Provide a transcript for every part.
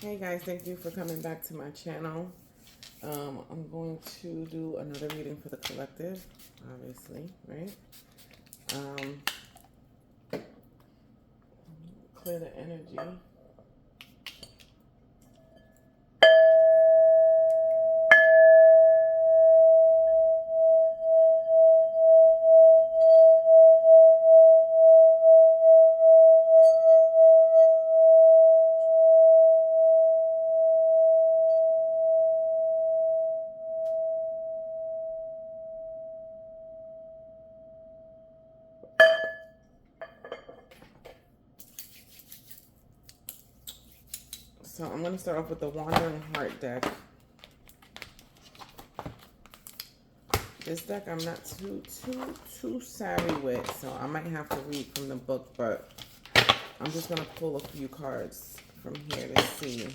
Hey guys, thank you for coming back to my channel. I'm going to do another reading for the collective, obviously, right? Um, Clear the energy. So I'm going to start off with the Wandering Heart deck. This deck I'm not too savvy with, so I might have to read from the book, but I'm just going to pull a few cards from here to see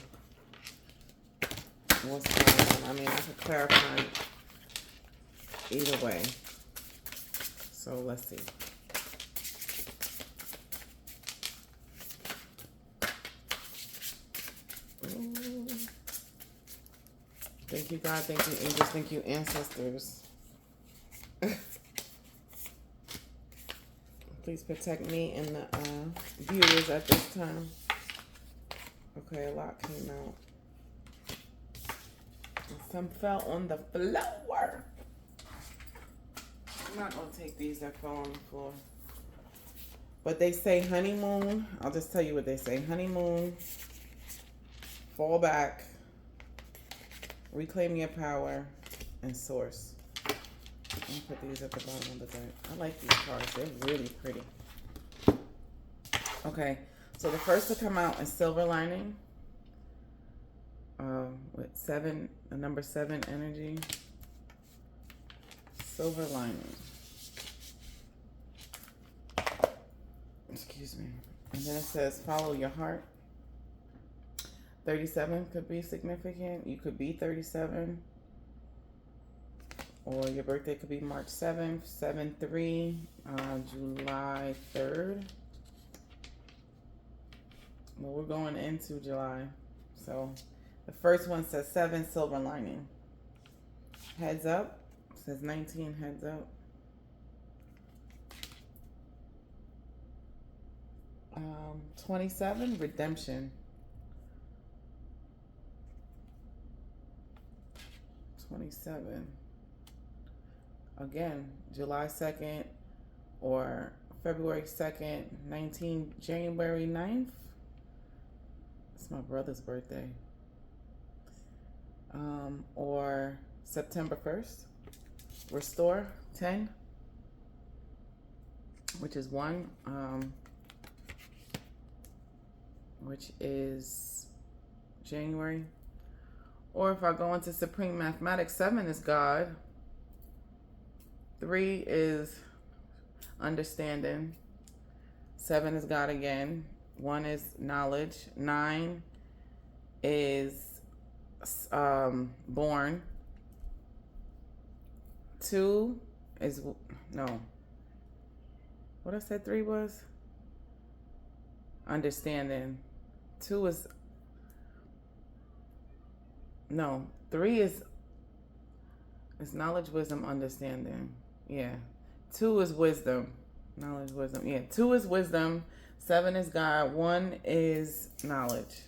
what's going on. I mean, I could clarify either way. So let's see. Ooh. Thank you, God. Thank you, angels. Thank you, ancestors. Please protect me and the viewers at this time. Okay, a lot came out. Some fell on the floor. I'm not going to take these that fell on the floor. But they say honeymoon. I'll just tell you what they say. Honeymoon. Fall back. Reclaim your power. And source. I'm going to put these at the bottom of the deck. I like these cards. They're really pretty. Okay. So the first to come out is Silver Lining. With 7, the number 7 energy. Silver Lining. Excuse me. And then it says follow your heart. 37 could be significant. You could be 37. Or your birthday could be March 7th, 7-3, July 3rd. Well, we're going into July. So the first one says 7, Silver Lining. Heads up. It says 19, heads up. 27, redemption. 27. Again, July 2nd or February 2nd, 19, January 9th. It's my brother's birthday. Or September 1st. Restore, 10, which is 1. Which is January. Or if I go into Supreme Mathematics, 7 is God. 3 is understanding. 7 is God again. 1 is knowledge. 9 is born. 2 is, no. What I said 3 was? Understanding. 2 is, no. 3 is knowledge, wisdom, understanding. Yeah. 2 is wisdom. Knowledge, wisdom. Yeah. 2 is wisdom. 7 is God. 1 is knowledge.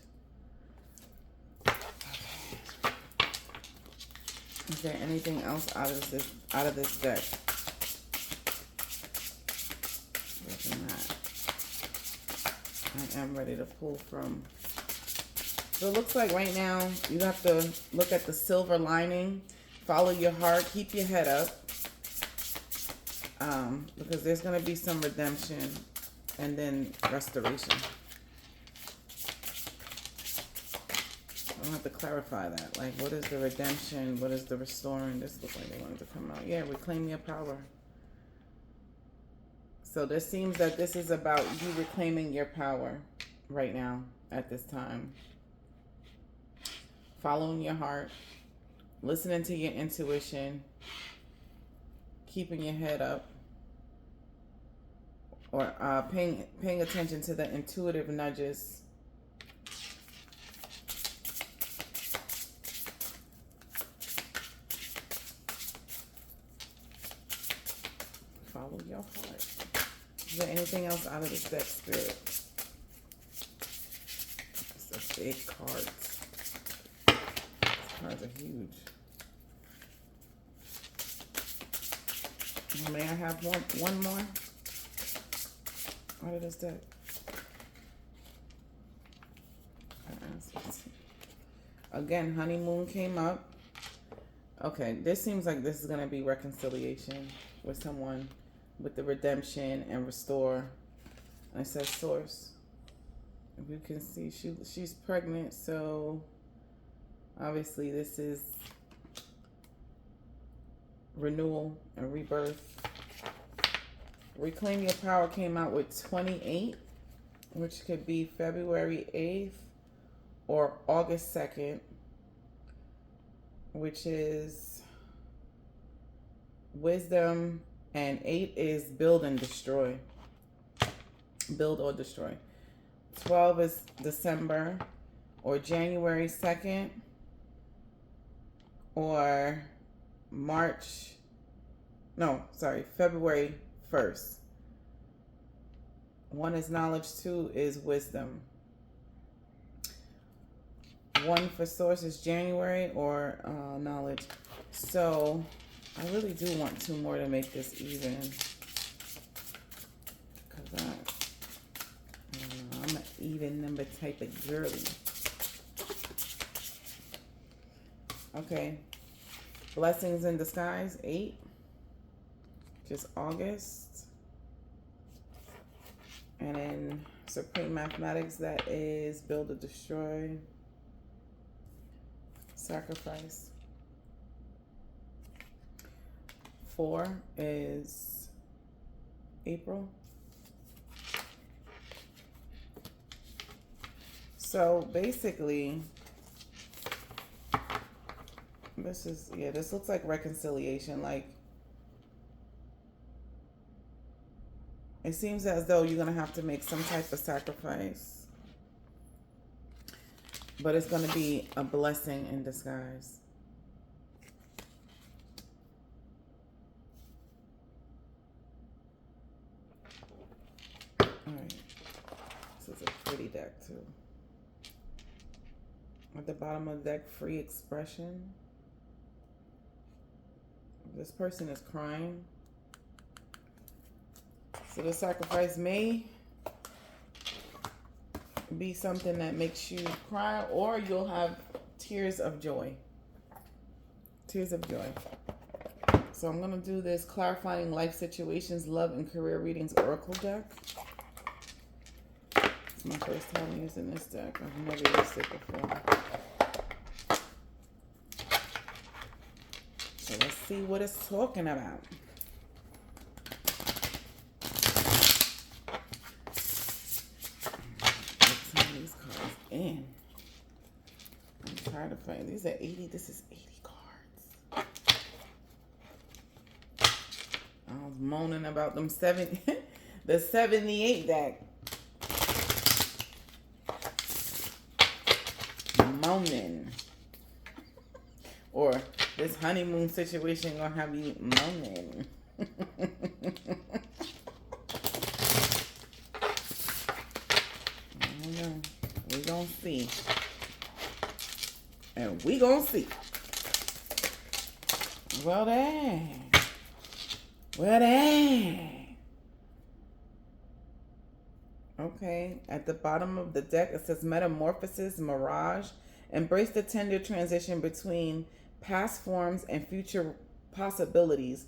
Is there anything else out of this deck? I am ready to pull from. So it looks like right now you have to look at the silver lining, follow your heart, keep your head up, because there's going to be some redemption and then restoration. I have to clarify that. Like, what is the redemption? What is the restoring? This looks like they wanted to come out. Yeah, reclaim your power. So this seems that this is about you reclaiming your power right now at this time. Following your heart, listening to your intuition, keeping your head up, or paying attention to the intuitive nudges card. Is there anything else out of this deck, Spirit? It's a big cards. These cards are huge. May I have one more out of this deck? Again, honeymoon came up. Okay, this seems like this is going to be reconciliation with someone, with the redemption and restore. And it says source. If you can see, she's pregnant, so obviously this is renewal and rebirth. Reclaim Your Power came out with 28, which could be February 8th or August 2nd, which is wisdom, and 8 is build and destroy. Build or destroy. 12 is December or January 2nd or February 1st. 1 is knowledge, 2 is wisdom. 1 for source is January or knowledge. So I really do want 2 more to make this even. Because I'm an even number type of girly. Okay. Blessings in Disguise, 8. Just August. And then Supreme Mathematics, that is Build or Destroy. Sacrifice. 4 is April. So basically, this looks like reconciliation. Like, it seems as though you're going to have to make some type of sacrifice. But it's going to be a blessing in disguise. All right. This is a pretty deck, too. At the bottom of the deck, free expression. This person is crying. So the sacrifice may be something that makes you cry, or you'll have tears of joy. Tears of joy. So I'm going to do this Clarifying Life Situations, Love and Career Readings Oracle deck. It's my first time using this deck. I've never used it before. So let's see what it's talking about. In. I'm tired of playing. These are 80. This is 80 cards. I was moaning about them 70, the 78 deck. Moaning. Or this honeymoon situation gonna have you moaning. We gonna see. And we gonna see. Well dang. Well dang. Okay. At the bottom of the deck, it says Metamorphosis, Mirage. Embrace the tender transition between past forms and future possibilities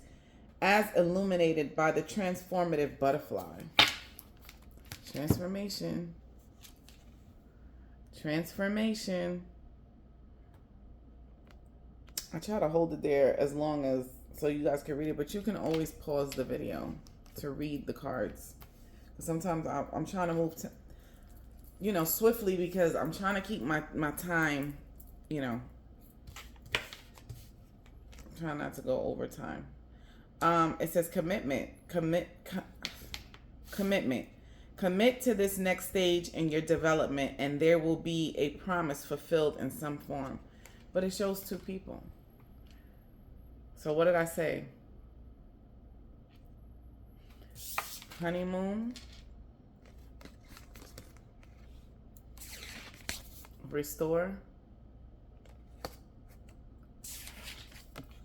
as illuminated by the transformative butterfly. Transformation. Transformation. I try to hold it there as long as so you guys can read it, but you can always pause the video to read the cards. Sometimes I'm trying to move to, swiftly, because I'm trying to keep my time, trying not to go over time. It says commitment. Commitment. Commit to this next stage in your development, and there will be a promise fulfilled in some form. But it shows 2 people. So what did I say? Honeymoon. Restore.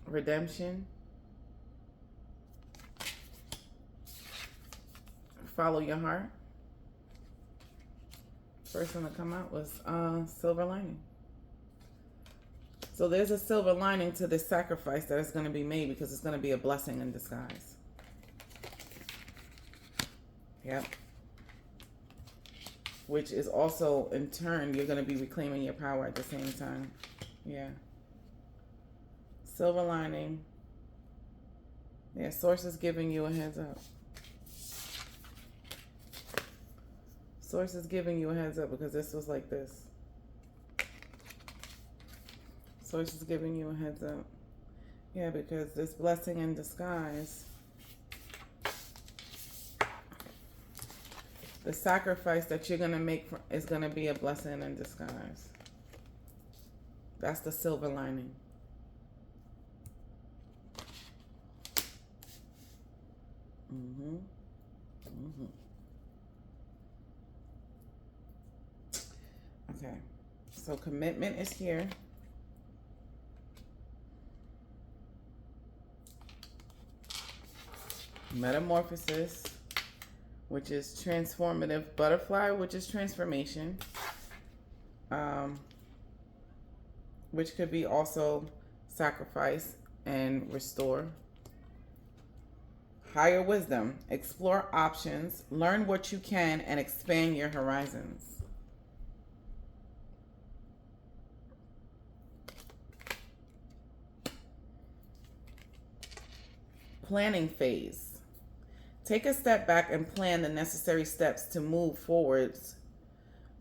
Redemption. Follow your heart. First one to come out was silver lining. So there's a silver lining to this sacrifice that is going to be made because it's going to be a blessing in disguise. Yep. Which is also, in turn, you're going to be reclaiming your power at the same time. Yeah. Silver lining. Yeah, Source is giving you a heads up. Source is giving you a heads up because this was like this. Source is giving you a heads up. Yeah, because this blessing in disguise, the sacrifice that you're going to make is going to be a blessing in disguise. That's the silver lining. Mm-hmm. Mm-hmm. Okay. So commitment is here. Metamorphosis, which is transformative. Butterfly, which is transformation. Which could be also sacrifice and restore. Higher wisdom. Explore options. Learn what you can and expand your horizons. Planning phase. Take a step back and plan the necessary steps to move forwards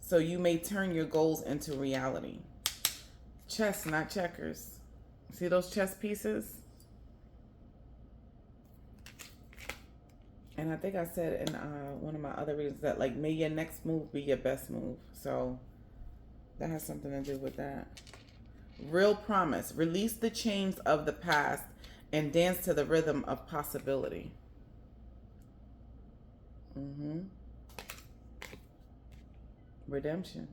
so you may turn your goals into reality. Chess, not checkers. See those chess pieces? And I think I said in one of my other readings that, like, may your next move be your best move. So that has something to do with that. Real promise. Release the chains of the past and dance to the rhythm of possibility. Mm-hmm. Redemption.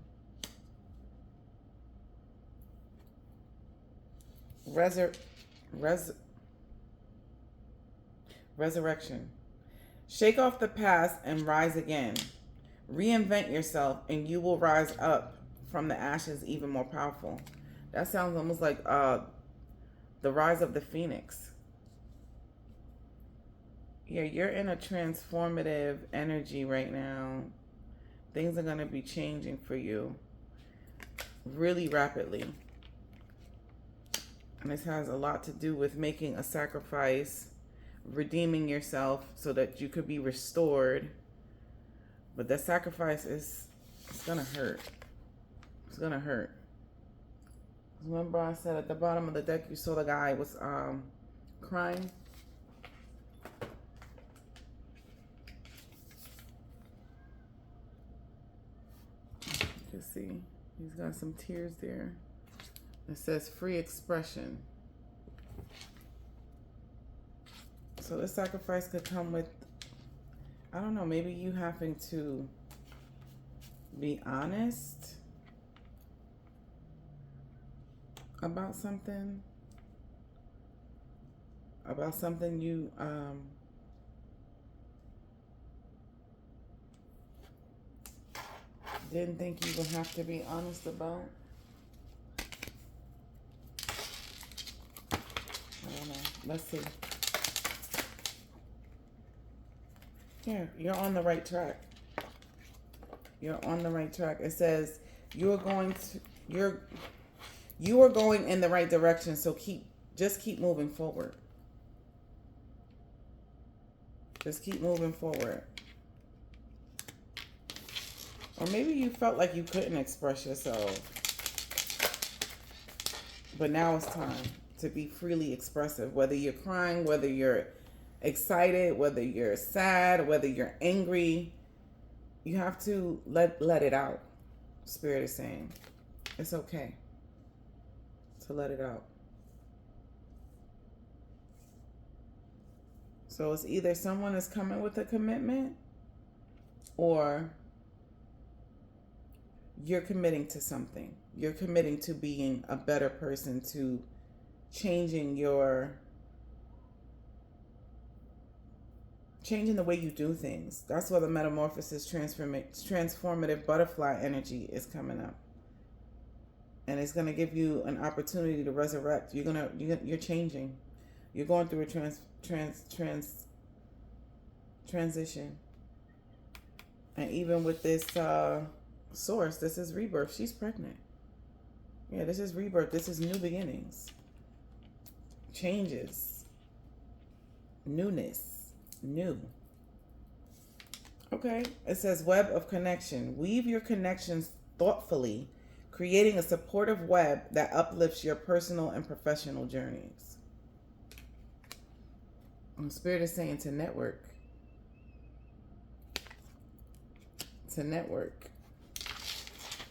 Resurrection. Shake off the past and rise again. Reinvent yourself and you will rise up from the ashes even more powerful. That sounds almost like the rise of the phoenix. Yeah, you're in a transformative energy right now. Things are going to be changing for you really rapidly. And this has a lot to do with making a sacrifice, redeeming yourself so that you could be restored. But that sacrifice it's going to hurt. It's going to hurt. Remember I said at the bottom of the deck you saw the guy was crying? You can see he's got some tears there. It says free expression. So this sacrifice could come with, I don't know, maybe you having to be honest about something. About something you didn't think you would have to be honest about. I don't know. Let's see. Yeah, you're on the right track. You're on the right track. It says you are going in the right direction, so just keep moving forward. Just keep moving forward. Or maybe you felt like you couldn't express yourself. But now it's time to be freely expressive. Whether you're crying, whether you're excited, whether you're sad, whether you're angry, you have to let it out. Spirit is saying it's okay to let it out. So it's either someone is coming with a commitment, or you're committing to something. You're committing to being a better person, to changing the way you do things. That's why the metamorphosis transformative butterfly energy is coming up. And it's going to give you an opportunity to resurrect. You're changing. You're going through a transition. And even with this source, this is rebirth. She's pregnant. Yeah, this is rebirth. This is new beginnings. Changes. Newness. New. Okay. It says web of connection. Weave your connections thoughtfully, creating a supportive web that uplifts your personal and professional journeys. Spirit is saying to network. To network.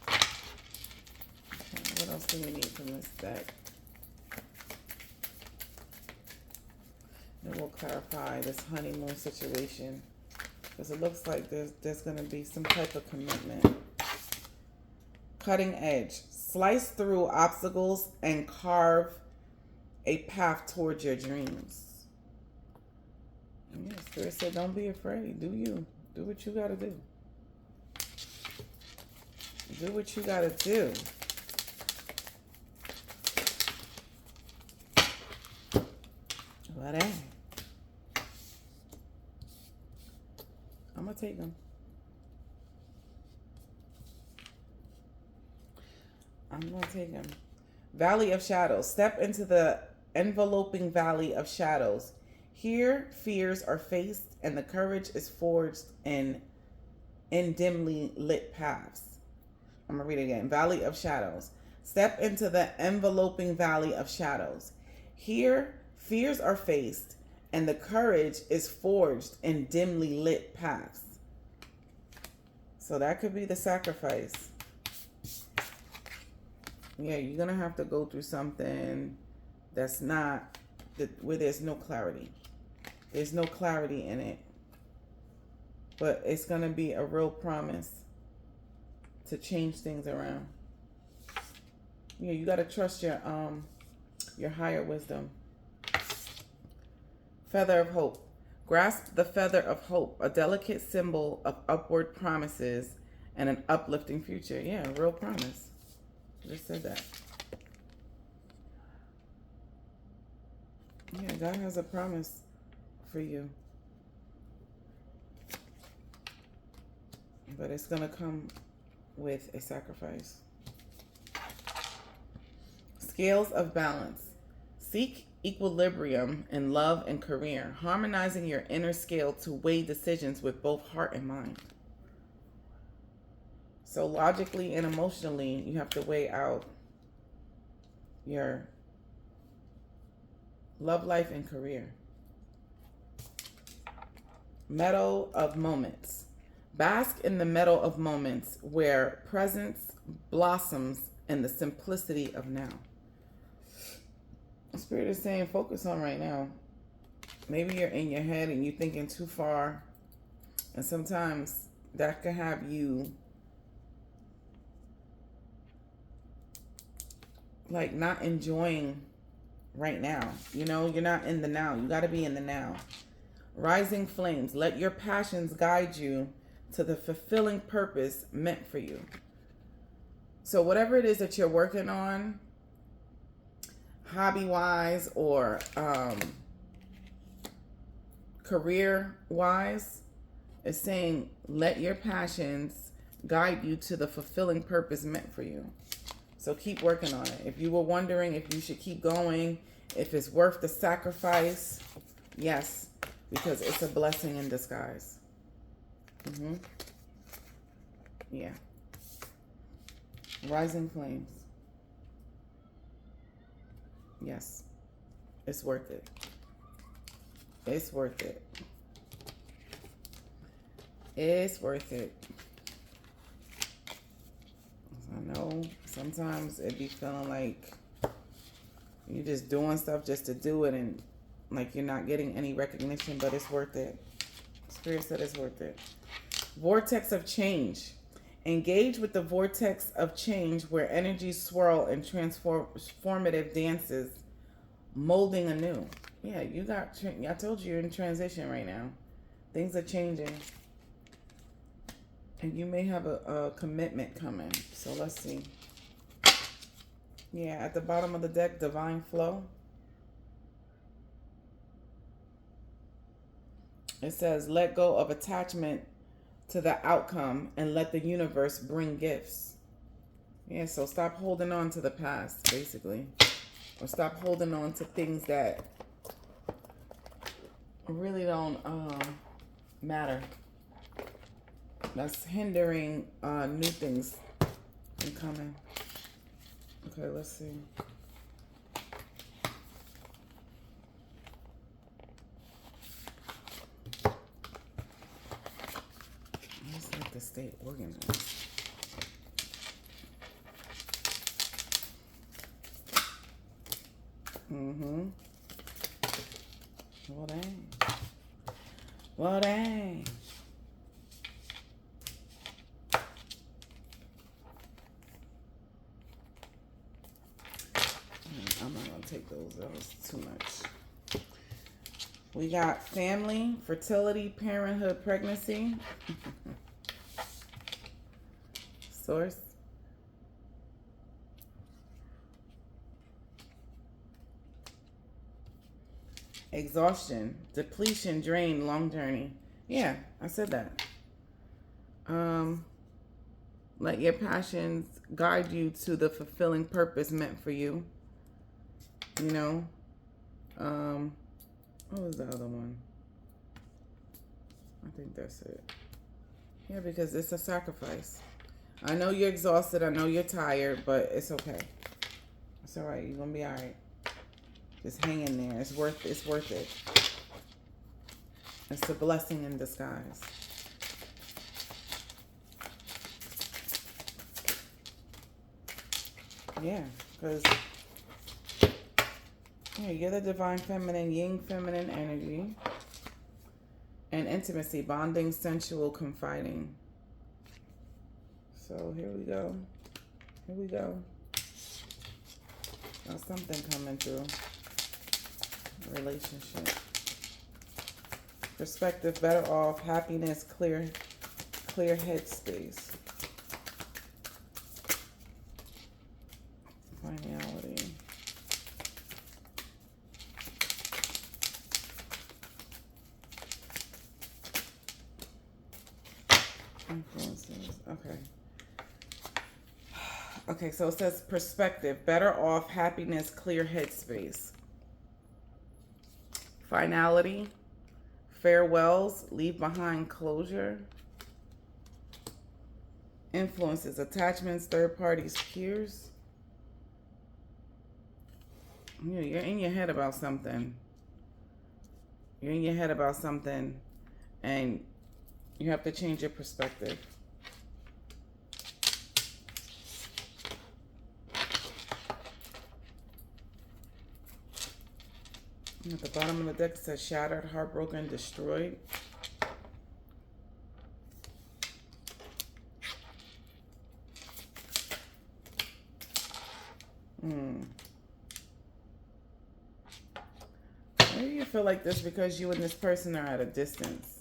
Okay, what else do we need from this deck? And we'll clarify this honeymoon situation, because it looks like there's going to be some type of commitment. Cutting edge. Slice through obstacles and carve a path towards your dreams. Yeah, Spirit said, don't be afraid. Do you. Do what you got to do. Do what you got to do. What? I'm going to take them. I'm going to take them. Valley of Shadows. Step into the enveloping valley of shadows. Here, fears are faced and the courage is forged in dimly lit paths. I'm going to read it again. Valley of Shadows. Step into the enveloping valley of shadows. Here, fears are faced and the courage is forged in dimly lit paths. So that could be the sacrifice. Yeah, you're going to have to go through something that's not, where there's no clarity. There's no clarity in it. But it's going to be a real promise to change things around. Yeah, you got to trust your higher wisdom. Feather of Hope. Grasp the feather of hope, a delicate symbol of upward promises and an uplifting future. Yeah, a real promise. Just said that. Yeah, God has a promise for you. But it's going to come with a sacrifice. Scales of balance. Seek equilibrium in love and career, harmonizing your inner scale to weigh decisions with both heart and mind. So logically and emotionally, you have to weigh out your love life and career. Meadow of moments. Bask in the meadow of moments where presence blossoms in the simplicity of now. Spirit is saying focus on right now. Maybe you're in your head and you're thinking too far. And sometimes that can have you like not enjoying right now. You know, you're not in the now. You got to be in the now. Rising flames. Let your passions guide you to the fulfilling purpose meant for you. So whatever it is that you're working on, hobby-wise or career-wise, is saying let your passions guide you to the fulfilling purpose meant for you. So keep working on it. If you were wondering if you should keep going, if it's worth the sacrifice, yes, because it's a blessing in disguise. Yeah. Rising flames. Yes. It's worth it. It's worth it. It's worth it. I know sometimes it be feeling like you're just doing stuff just to do it, and like you're not getting any recognition, but it's worth it. Spirit said it's worth it. Vortex of change. Engage with the vortex of change where energies swirl in transformative dances, molding anew. Yeah, you got, I told you you're in transition right now. Things are changing. And you may have a commitment coming. So let's see. Yeah, at the bottom of the deck, divine flow. It says, let go of attachment to the outcome and let the universe bring gifts. Yeah, so stop holding on to the past, basically. Or stop holding on to things that really don't matter. That's hindering new things from coming. Okay, let's see. I just like to stay organized. Well, dang. Well, dang. I'm not going to take those. That was too much. We got family, fertility, parenthood, pregnancy. Source. Exhaustion, depletion, drain, long journey. Yeah, I said that. Let your passions guide you to the fulfilling purpose meant for you. You know, what was the other one? I think that's it. Yeah, because it's a sacrifice. I know you're exhausted. I know you're tired, but it's okay. It's all right. You're gonna be all right. Just hang in there. It's worth it. It's worth it. It's a blessing in disguise. Yeah, because yeah, you're the divine feminine, yin feminine energy. And intimacy, bonding, sensual, confiding. So here we go. Here we go. Got something coming through. Relationship. Perspective, better off, happiness, clear headspace. Finality. Influences. Okay. Okay, so it says perspective, better off, happiness, clear headspace. Finality, farewells, leave behind closure. Influences, attachments, third parties, peers. You're in your head about something. You're in your head about something, and you have to change your perspective. At the bottom of the deck it says shattered, heartbroken, destroyed. Maybe you feel like this because you and this person are at a distance.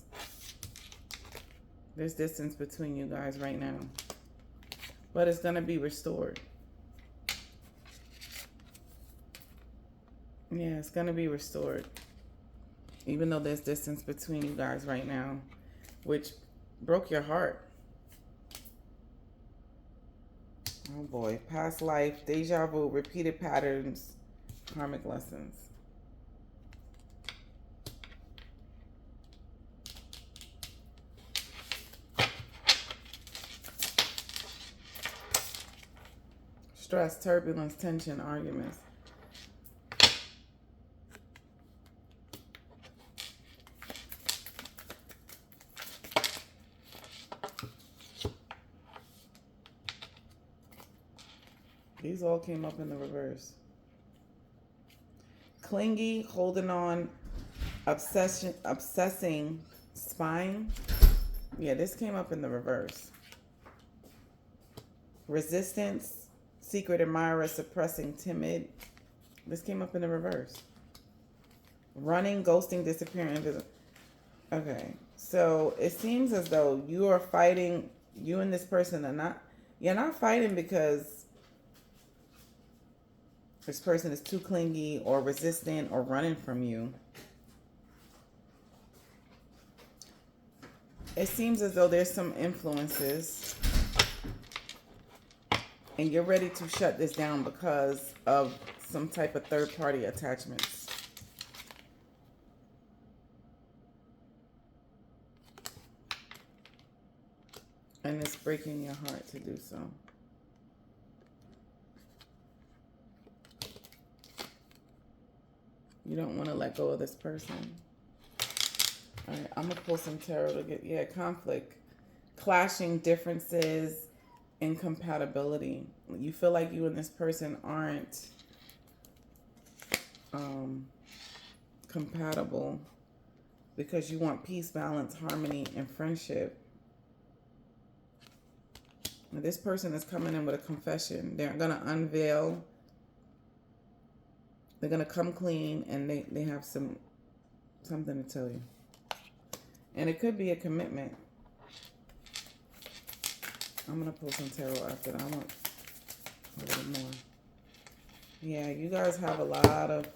There's distance between you guys right now. But it's going to be restored. Yeah, it's going to be restored. Even though there's distance between you guys right now, which broke your heart. Oh boy. Past life, deja vu, repeated patterns, karmic lessons. Stress, turbulence, tension, arguments. These all came up in the reverse. Clingy, holding on obsessing spine. Yeah, this came up in the reverse. Resistance, secret admirer, suppressing, timid. This came up in the reverse. Running, ghosting, disappearing, invisible. Okay, so it seems as though you are fighting, you and this person are not, you're not fighting because this person is too clingy or resistant or running from you. It seems as though there's some influences and you're ready to shut this down because of some type of third-party attachments. And it's breaking your heart to do so. You don't want to let go of this person. All right, I'm going to pull some tarot to get, yeah, conflict. Clashing differences, incompatibility. You feel like you and this person aren't compatible because you want peace, balance, harmony, and friendship. Now, this person is coming in with a confession. They're going to unveil. They're going to come clean, and they have something to tell you. And it could be a commitment. I'm going to pull some tarot after that. I want a little more. Yeah, you guys have a lot of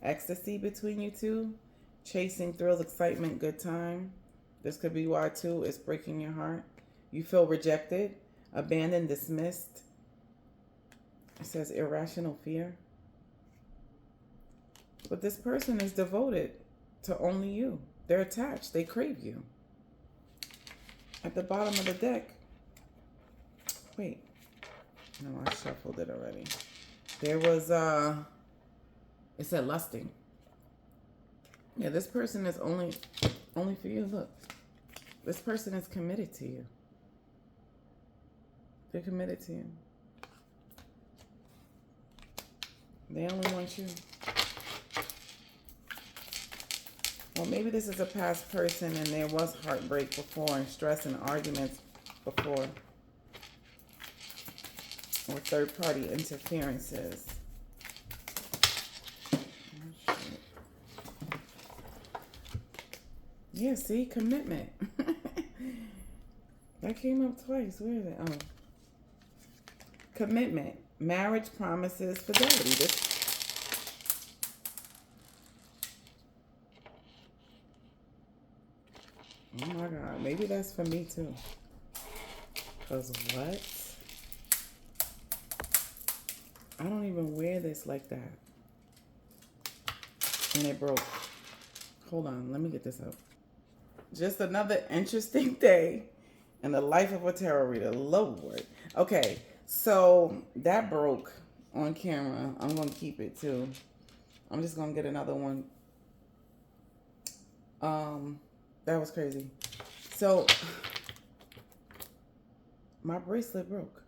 ecstasy between you two. Chasing thrills, excitement, good time. This could be why, too, it's breaking your heart. You feel rejected, abandoned, dismissed. It says irrational fear. But this person is devoted to only you. They're attached. They crave you. At the bottom of the deck. Wait. No, I shuffled it already. There was, it said lusting. Yeah, this person is only for you. Look. This person is committed to you. They're committed to you. They only want you. Well, maybe this is a past person and there was heartbreak before and stress and arguments before. Or third-party interferences. Oh, yeah, see? Commitment. That came up twice. Where is it? Oh. Commitment. Marriage, promises, fidelity. This. Oh my God. Maybe that's for me too. Because what? I don't even wear this like that. And it broke. Hold on. Let me get this out. Just another interesting day in the life of a tarot reader. Lord. Okay. So that broke on camera. I'm going to keep it too. I'm just going to get another one. That was crazy. So my bracelet broke.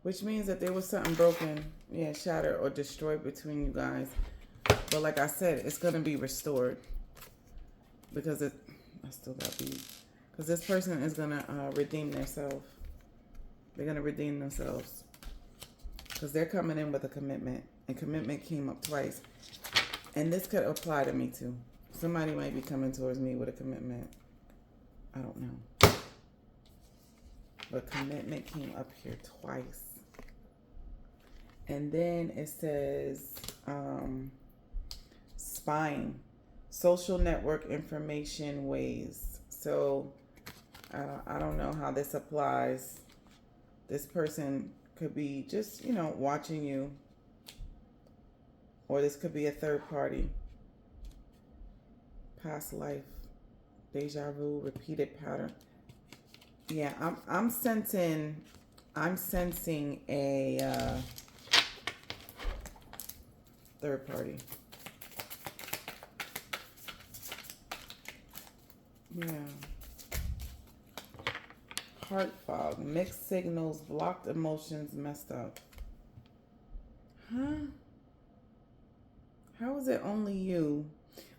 Which means that there was something broken, yeah, shattered or destroyed between you guys. But like I said, it's going to be restored. Because I still got beads. Because this person is going to redeem themselves. They're going to redeem themselves. Because they're coming in with a commitment. And commitment came up twice. And this could apply to me too. Somebody might be coming towards me with a commitment. I don't know. But commitment came up here twice. And then it says spying. Social network information ways. So I don't know how this applies. This person could be just, watching you. Or this could be a third party. Past life. Deja vu, repeated pattern. Yeah, I'm sensing a third party. Yeah. Heart fog, mixed signals, blocked emotions, messed up. Huh? How is it only you?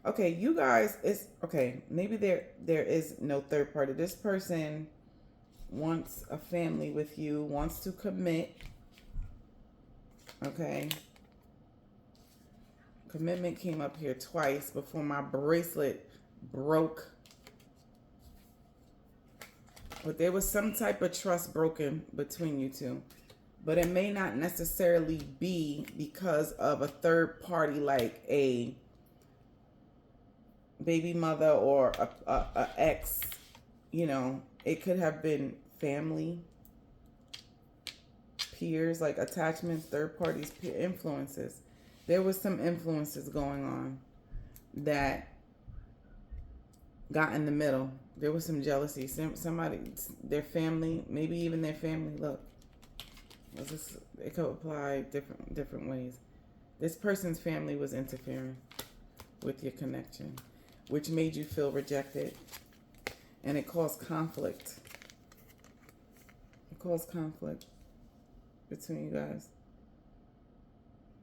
Okay, you guys, it's okay. Maybe there is no third party. This person wants a family with you, wants to commit. Okay. Commitment came up here twice before my bracelet broke. But there was some type of trust broken between you two. But it may not necessarily be because of a third party like a baby mother or a ex. You know, it could have been family, peers, like attachments, third parties, peer influences. There was some influences going on that got in the middle. There was some jealousy. Somebody, their family, maybe even their family. Look, it could apply different ways. This person's family was interfering with your connection, which made you feel rejected, and it caused conflict. It caused conflict between you guys.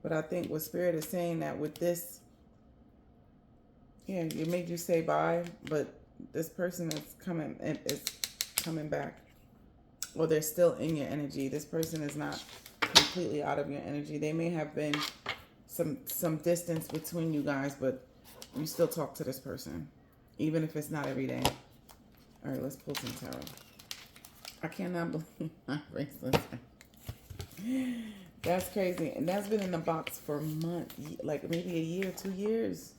But I think what Spirit is saying that with this, yeah, it made you say bye, but this person is coming back. Or they're still in your energy. This person is not completely out of your energy. They may have been some distance between you guys, but you still talk to this person, even if it's not every day. All right, let's pull some tarot. I cannot believe my bracelet. That's crazy. And that's been in the box for months, like maybe a year, 2 years.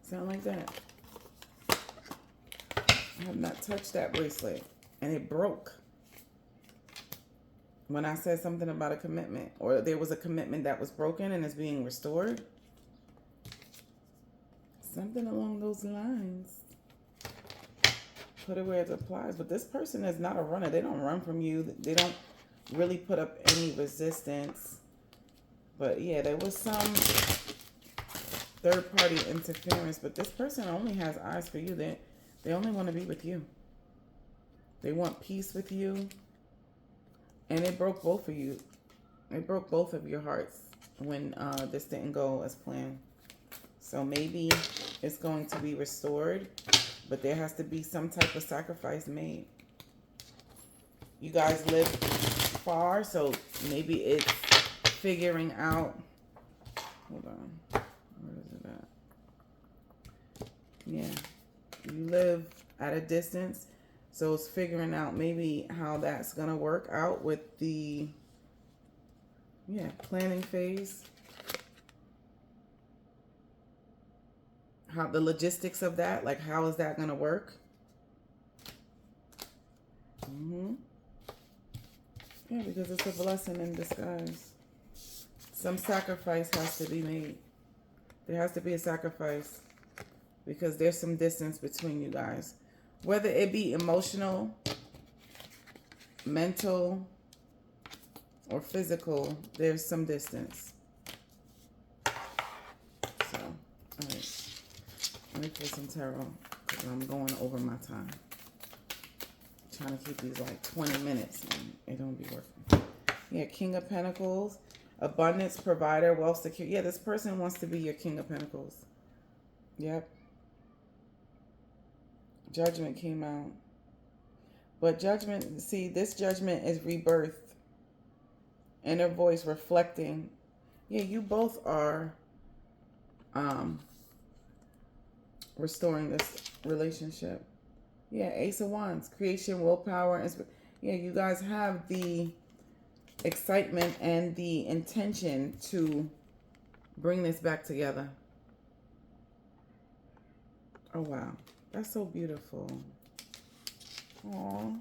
Sound like that. I have not touched that bracelet. And it broke. When I said something about a commitment, or there was a commitment that was broken and is being restored. Something along those lines. Put it where it applies. But this person is not a runner. They don't run from you. They don't really put up any resistance. But yeah, there was some third party interference, but this person only has eyes for you. They only want to be with you. They want peace with you. And it broke both of you. It broke both of your hearts when this didn't go as planned. So maybe it's going to be restored, but there has to be some type of sacrifice made. You guys live far, so maybe it's figuring out. Hold on. Where is it at? Yeah. You live at a distance, so it's figuring out maybe how that's going to work out with the, planning phase. How the logistics of that, like how is that going to work? Yeah, because it's a blessing in disguise. Some sacrifice has to be made. There has to be a sacrifice because there's some distance between you guys. Whether it be emotional, mental, or physical, there's some distance. So, all right. Let me pull some tarot because I'm going over my time. I'm trying to keep these like 20 minutes and it don't be working. Yeah, King of Pentacles, abundance, provider, wealth, security. Yeah, this person wants to be your King of Pentacles. Yep. Judgment came out. But judgment, see, this judgment is rebirth. Inner voice reflecting. Yeah, you both are restoring this relationship. Yeah, Ace of Wands, creation, willpower. Yeah, you guys have the excitement and the intention to bring this back together. Oh, wow. That's so beautiful. Aww.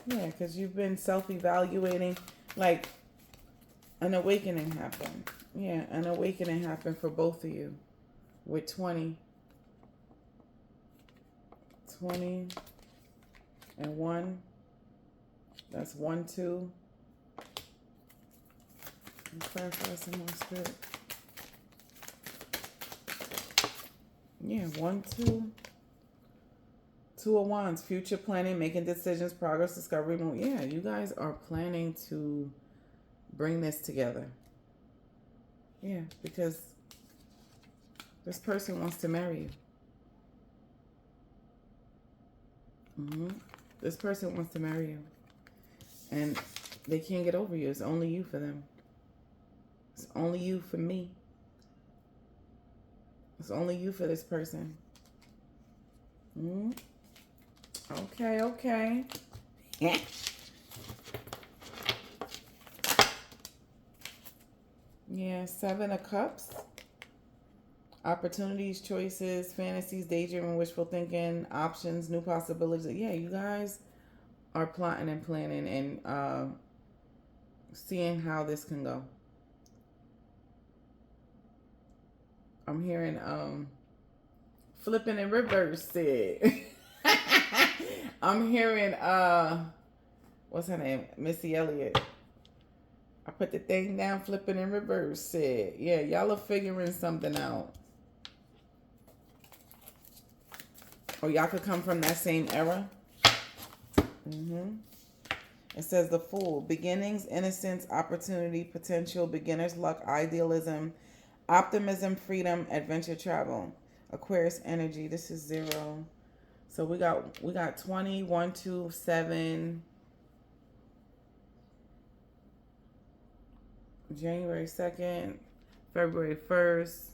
Yeah, because you've been self-evaluating. Like, an awakening happened. Yeah, an awakening happened for both of you. With 20. 20 and 1. That's 1, 2. Clarify some more, Spirit. Yeah, 1, 2. 2 of Wands, future planning, making decisions, progress, discovery. Yeah, you guys are planning to bring this together. Yeah, because this person wants to marry you. This person wants to marry you. And they can't get over you. It's only you for them. It's only you for me. It's only you for this person. Okay, okay. Yeah. Yeah, 7 of Cups. Opportunities, choices, fantasies, daydreaming, wishful thinking, options, new possibilities. Yeah, you guys are plotting and planning and seeing how this can go. I'm hearing flipping in reverse it. I'm hearing what's her name? Missy Elliott. I put the thing down, flipping in reverse it. Yeah, y'all are figuring something out. Or y'all could come from that same era. It says the Fool. Beginnings, innocence, opportunity, potential, beginner's luck, idealism, optimism, freedom, adventure, travel. Aquarius energy. This is 0. So we got 20, 1, 2, 7. January 2nd, February 1st,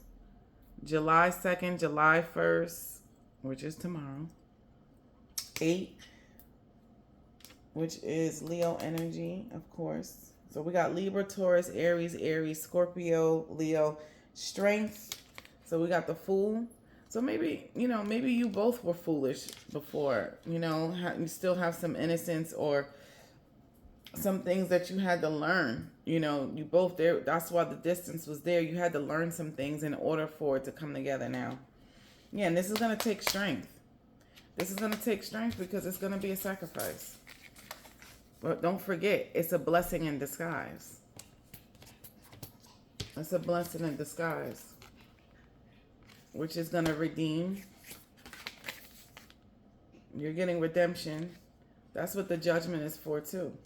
July 2nd, July 1st, which is tomorrow. 8, which is Leo energy, of course. So we got Libra, Taurus, Aries, Scorpio, Leo, strength. So we got the Fool. So maybe, maybe you both were foolish before, you still have some innocence or some things that you had to learn. You both there. That's why the distance was there. You had to learn some things in order for it to come together now. Yeah, and this is going to take strength. This is going to take strength because it's going to be a sacrifice. But don't forget, it's a blessing in disguise. It's a blessing in disguise, which is going to redeem. You're getting redemption. That's what the Judgment is for, too.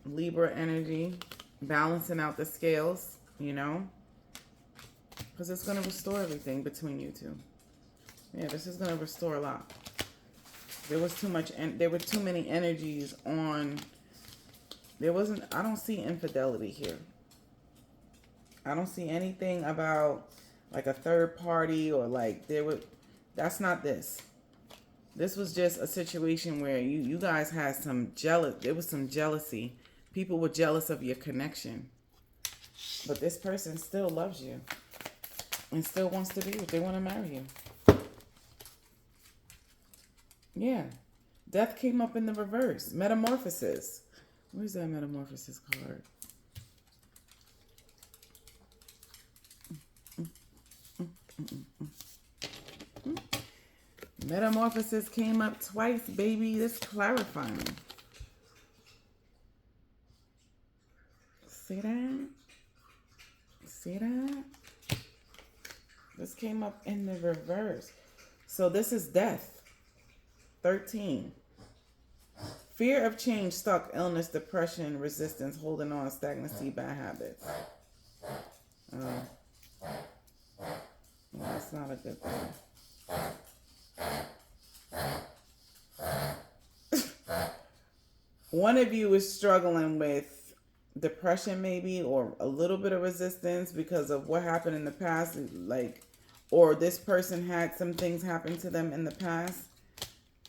Libra energy, balancing out the scales, because it's going to restore everything between you two. Yeah, this is going to restore a lot. There was too much, and there were too many energies on. I don't see infidelity here. I don't see anything about like a third party or like that's not this. This was just a situation where you guys had there was some jealousy. People were jealous of your connection. But this person still loves you and still wants to be with you. They want to marry you. Yeah. Death came up in the reverse. Metamorphosis. Where's that Metamorphosis card? Metamorphosis came up twice, baby. This clarifying. See that? See that? This came up in the reverse. So this is death. 13. Fear of change, stuck, illness, depression, resistance, holding on, stagnancy, bad habits. That's not a good thing. One of you is struggling with depression maybe, or a little bit of resistance because of what happened in the past, or this person had some things happen to them in the past,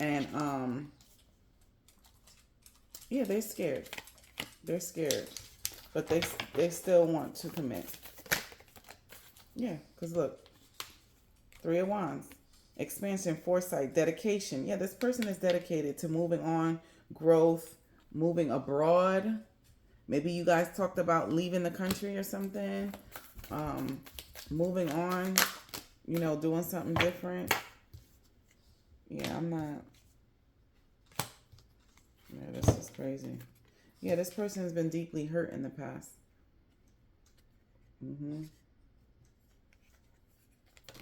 and yeah, they're scared, but they still want to commit. Yeah, because look, 3 of Wands, expansion, foresight, dedication. Yeah, this person is dedicated to moving on, growth, moving abroad. Maybe you guys talked about leaving the country or something. Moving on, doing something different. Yeah, I'm not. Yeah, this is crazy. Yeah, this person has been deeply hurt in the past.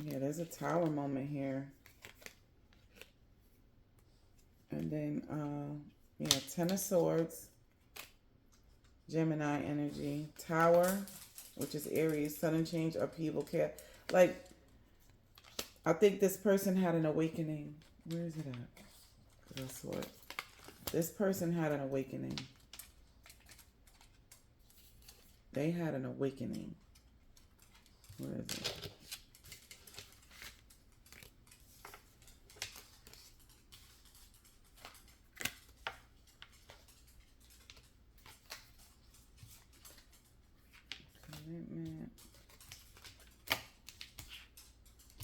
Yeah, there's a Tower moment here. And then, 10 of Swords. Gemini energy. Tower, which is Aries. Sudden change, upheaval, care. Like, I think this person had an awakening. Where is it at? I saw it. This person had an awakening. They had an awakening. Where is it? Commitment.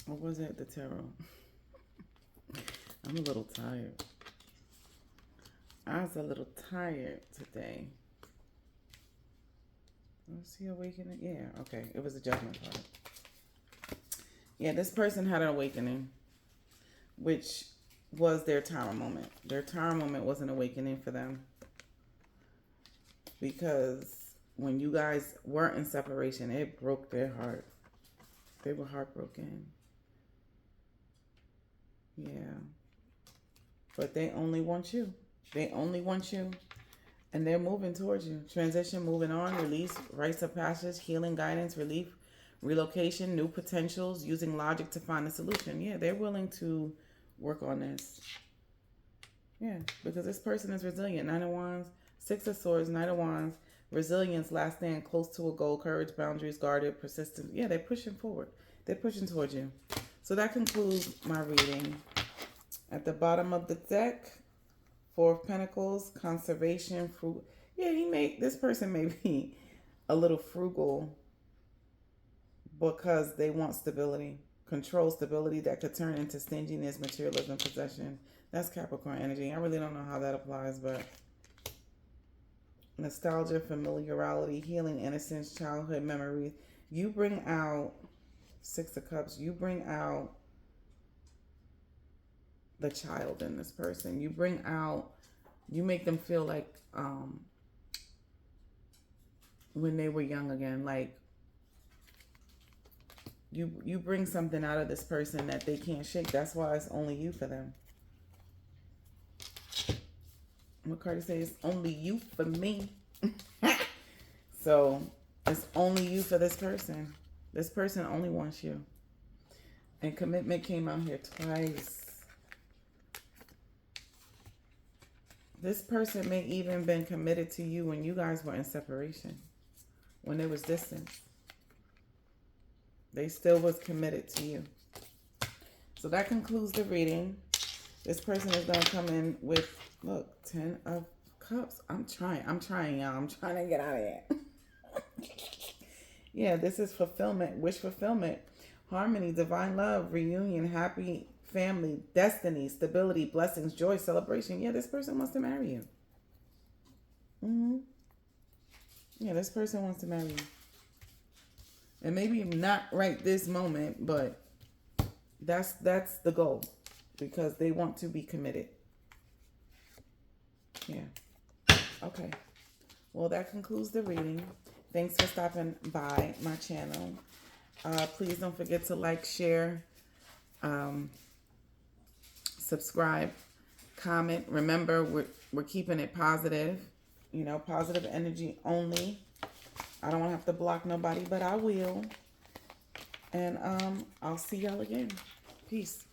Or was it the tarot? I'm a little tired. I was a little tired today. Let's see, awakening. Yeah, okay. It was a judgment card. Yeah, this person had an awakening, which was their tower moment. Their tower moment was an awakening for them. Because when you guys were in separation, it broke their heart. They were heartbroken. Yeah. But they only want you. They only want you. And they're moving towards you. Transition, moving on, release, rites of passage, healing, guidance, relief, relocation, new potentials, using logic to find a solution. Yeah, they're willing to work on this. Yeah, because this person is resilient. Nine of Wands, Six of Swords, Knight of Wands, resilience, last stand, close to a goal, courage, boundaries, guarded, persistent. Yeah, they're pushing forward. They're pushing towards you. So that concludes my reading. At the bottom of the deck, Four of Pentacles, conservation, fruit. Yeah, this person may be a little frugal because they want stability, control, stability that could turn into stinginess, materialism, possession. That's Capricorn energy. I really don't know how that applies, but nostalgia, familiarity, healing, innocence, childhood memories. You bring out Six of Cups. You bring out the child in this person. You bring out, you make them feel like when they were young again. Like you bring something out of this person that they can't shake. That's why it's only you for them. What card says? Only you for me. So it's only you for this person. This person only wants you. And commitment came out here twice. This person may even been committed to you when you guys were in separation. When there was distance. They still was committed to you. So that concludes the reading. This person is going to come in with, look, 10 of Cups. I'm trying, y'all. I'm trying to get out of here. Yeah, this is fulfillment, wish fulfillment, harmony, divine love, reunion, happy family, destiny, stability, blessings, joy, celebration. Yeah, this person wants to marry you. Yeah, this person wants to marry you. And maybe not right this moment, but that's the goal. Because they want to be committed. Yeah. Okay. Well, that concludes the reading. Thanks for stopping by my channel. Please don't forget to like, share, subscribe, comment. Remember, we're keeping it positive. You know, positive energy only. I don't want to have to block nobody, but I will. And I'll see y'all again. Peace.